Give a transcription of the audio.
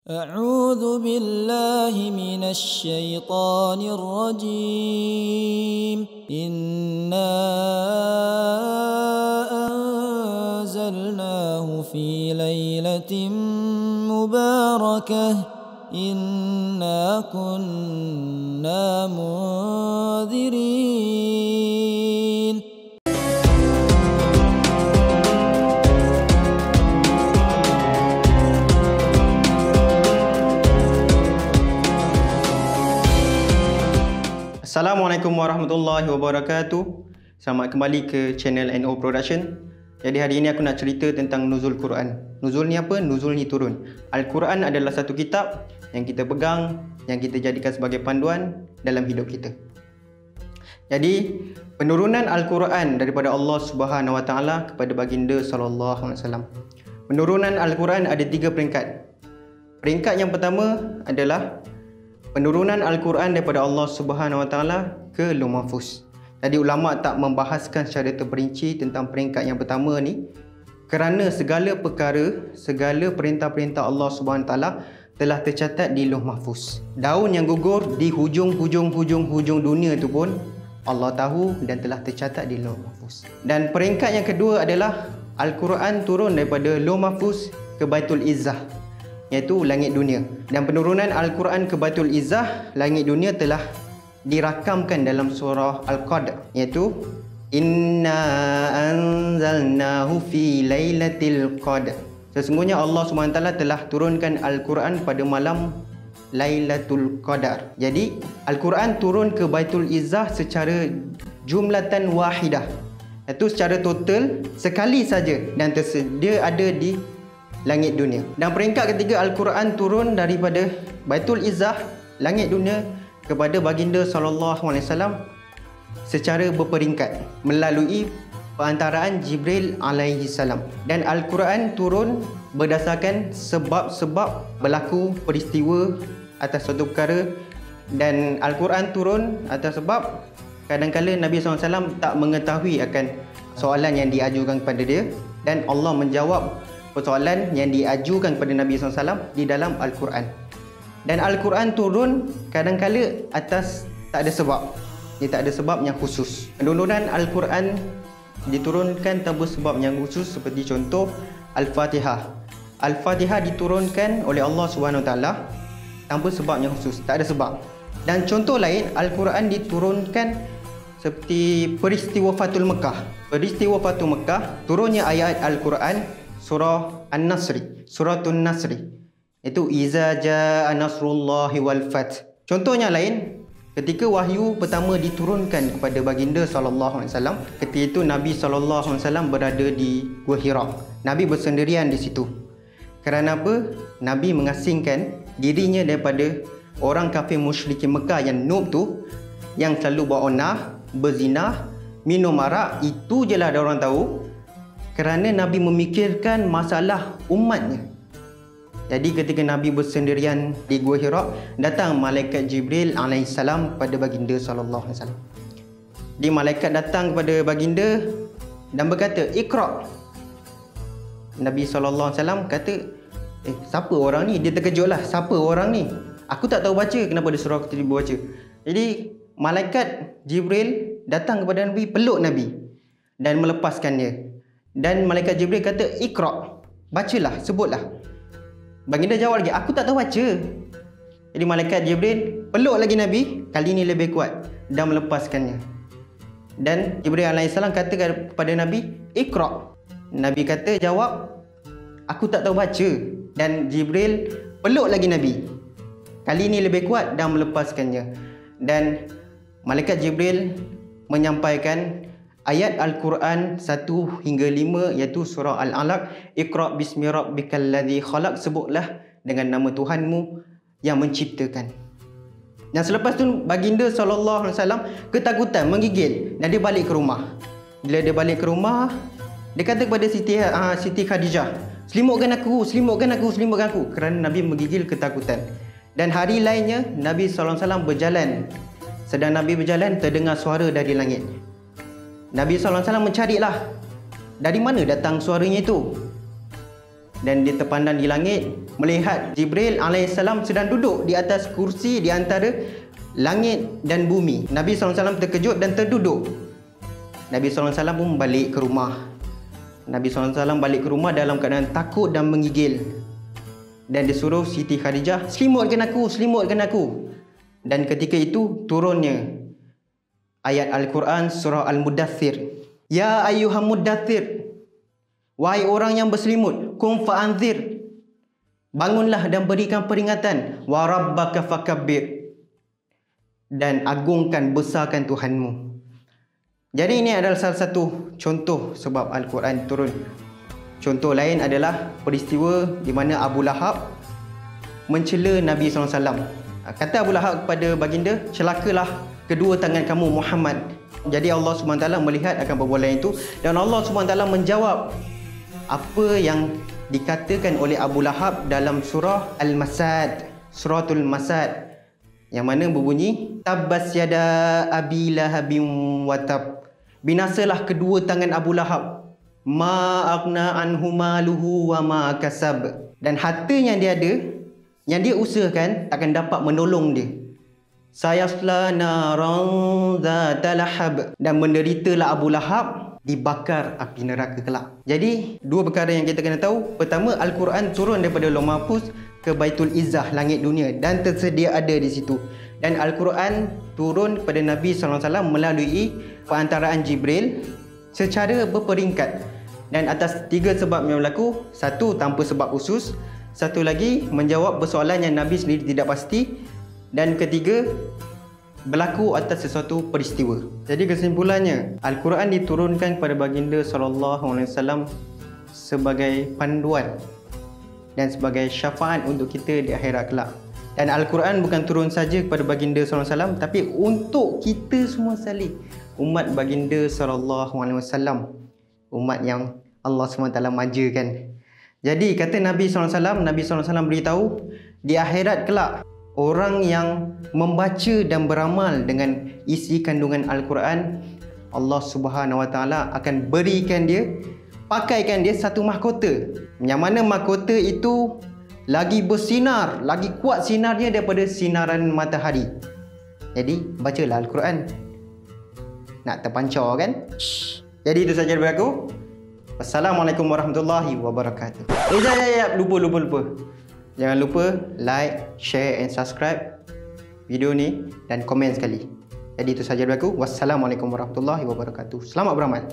أعوذ بالله من الشيطان الرجيم إنا أنزلناه في ليلة مباركة إنا كنا منذرين. Assalamualaikum warahmatullahi wabarakatuh. Selamat kembali ke channel NO Production. Jadi hari ini aku nak cerita tentang nuzul Quran. Nuzul ni apa? Nuzul ni turun. Al-Quran adalah satu kitab yang kita pegang, yang kita jadikan sebagai panduan dalam hidup kita. Jadi penurunan Al-Quran daripada Allah Subhanahu Wa Taala kepada baginda sallallahu alaihi wasallam. Penurunan Al-Quran ada 3 peringkat. Peringkat yang pertama adalah penurunan Al-Quran daripada Allah Subhanahu Wa Taala ke Lauh Mahfuz. Jadi ulama tak membahaskan secara terperinci tentang peringkat yang pertama ni kerana segala perkara, segala perintah-perintah Allah Subhanahu Wa Taala telah tercatat di Lauh Mahfuz. Daun yang gugur di hujung dunia tu pun Allah tahu dan telah tercatat di Lauh Mahfuz. Dan peringkat yang kedua adalah Al-Quran turun daripada Lauh Mahfuz ke Baitul Izzah, iaitu langit dunia. Dan penurunan Al-Quran ke Baitul Izzah, langit dunia, telah dirakamkan dalam surah Al-Qadr, iaitu Inna anzalnahu fi lailatul qadr. Sesungguhnya Allah SWT telah turunkan Al-Quran pada malam Lailatul Qadar. Jadi Al-Quran turun ke Baitul Izzah secara jumlatan wahidah, iaitu secara total sekali saja, dan tersedia ada di langit dunia. Dan peringkat ketiga, Al-Quran turun daripada Baitul Izzah, langit dunia, kepada baginda sallallahu alaihi wasallam secara berperingkat melalui perantaraan Jibril alaihi salam. Dan Al-Quran turun berdasarkan sebab-sebab berlaku peristiwa atas suatu perkara, dan Al-Quran turun atas sebab kadang-kadang Nabi SAW tak mengetahui akan soalan yang diajukan kepada dia, dan Allah menjawab persoalan yang diajukan kepada Nabi SAW di dalam Al-Quran. Dan Al-Quran turun kadang-kala atas tak ada sebab. Dia tak ada sebab yang khusus. Penurunan Al-Quran diturunkan tanpa sebab yang khusus, seperti contoh Al-Fatihah. Al-Fatihah diturunkan oleh Allah SWT tanpa sebab yang khusus, tak ada sebab. Dan contoh lain, Al-Quran diturunkan seperti peristiwa Fathul Mekah. Peristiwa Fathul Mekah, turunnya ayat Al-Quran surah An-Nasri, Suratun Nasri, itu Iza jaa nasrullahi wal fath. Contohnya lain, ketika wahyu pertama diturunkan kepada baginda sallallahu alaihi wasallam, ketika itu Nabi sallallahu alaihi wasallam berada di Gua Hira. Nabi bersendirian di situ. Kerana apa? Nabi mengasingkan dirinya daripada orang kafir musyrikin Mekah yang noob tu, yang selalu beronah, berzina, minum arak. Itu je lah orang tahu. Kerana Nabi memikirkan masalah umatnya. Jadi ketika Nabi bersendirian di Gua Hira, datang malaikat Jibril alaihissalam kepada baginda sallallahu alaihi wasallam. Di malaikat datang kepada baginda dan berkata, "Iqra." Nabi sallallahu alaihi wasallam kata, siapa orang ni? Dia terkejutlah, siapa orang ni? Aku tak tahu baca, kenapa dia suruh aku tiba baca? Jadi malaikat Jibril datang kepada Nabi, peluk Nabi dan melepaskan dia. Dan malaikat Jibril kata, "Iqra." Bacalah, sebutlah. Baginda jawab lagi, "Aku tak tahu baca." Jadi malaikat Jibril peluk lagi Nabi, kali ini lebih kuat, dan melepaskannya. Dan Jibril alaihissalam kata kepada Nabi, "Iqra." Nabi kata, jawab, "Aku tak tahu baca." Dan Jibril peluk lagi Nabi, kali ini lebih kuat, dan melepaskannya. Dan malaikat Jibril menyampaikan ayat Al-Quran 1 hingga 5, iaitu surah Al-Alaq, "Iqra bismi rabbikal ladzi khalaq." Sebutlah dengan nama Tuhanmu yang menciptakan. Dan selepas tu baginda sallallahu alaihi wasallam ketakutan, menggigil, dan dia balik ke rumah. Bila dia balik ke rumah, dia kata kepada Siti Khadijah, selimutkan aku." Kerana Nabi menggigil ketakutan. Dan hari lainnya Nabi sallallahu alaihi wasallam berjalan. Sedang Nabi berjalan, terdengar suara dari langit. Nabi SAW mencarilah, dari mana datang suaranya itu. dan dia terpandang di langit melihat Jibril alaihissalam sedang duduk di atas kursi di antara langit dan bumi. Nabi SAW terkejut dan terduduk. Nabi SAW pun balik ke rumah. Nabi SAW balik ke rumah dalam keadaan takut dan menggigil. Dan dia suruh Siti Khadijah, selimutkan aku, selimutkan aku. Dan ketika itu turunnya ayat Al-Quran surah Al-Mudaththir. Ya ayyuhal mudaththir, wahai orang yang berselimut, kum fa'anzir, bangunlah dan berikan peringatan. Wa rabbaka fakabbir, dan agungkan, besarkan Tuhanmu. Jadi ini adalah salah satu contoh sebab Al-Quran turun. Contoh lain adalah peristiwa di mana Abu Lahab mencela Nabi SAW. Kata Abu Lahab kepada baginda, celakalah kedua tangan kamu Muhammad. Jadi Allah SWT melihat akan perbuatan itu dan Allah SWT menjawab apa yang dikatakan oleh Abu Lahab dalam surah Al-Masad, suratul Masad, yang mana berbunyi tabbas yada abi lahabin watab, binasalah kedua tangan Abu Lahab, ma aghna anhu maluhu wa ma kasab, dan harta yang dia ada, yang dia usahakan takkan dapat menolong dia. Sayasla naran zata lahab, dan menderitalah Abu Lahab dibakar api neraka kelak. Jadi dua perkara yang kita kena tahu. Pertama, Al-Quran turun daripada Lauh Mahfuz ke Baitul Izzah, langit dunia, dan tersedia ada di situ. Dan Al-Quran turun kepada Nabi SAW melalui perantaraan Jibril secara berperingkat. Dan atas tiga sebab yang berlaku. Satu, tanpa sebab khusus. Satu lagi, menjawab persoalan yang Nabi sendiri tidak pasti. Dan ketiga, berlaku atas sesuatu peristiwa. Jadi kesimpulannya, Al-Quran diturunkan kepada baginda SAW sebagai panduan dan sebagai syafaat untuk kita di akhirat kelak. Dan Al-Quran bukan turun saja kepada baginda SAW, tapi untuk kita semua sekali, umat baginda SAW, umat yang Allah SWT majakan. Jadi kata Nabi SAW, Nabi SAW beritahu, di akhirat kelak, orang yang membaca dan beramal dengan isi kandungan Al-Quran, Allah Subhanahu Wa Taala akan berikan dia, pakaikan dia satu mahkota, yang mana mahkota itu lagi bersinar, lagi kuat sinarnya daripada sinaran matahari. Jadi bacalah Al-Quran. Nak terpancar kan? Jadi itu saja daripada aku. Wassalamualaikum warahmatullahi wabarakatuh. Lupa. Jangan lupa like, share and subscribe video ni dan komen sekali. Jadi itu saja daripada aku. Wassalamualaikum warahmatullahi wabarakatuh. Selamat beramal.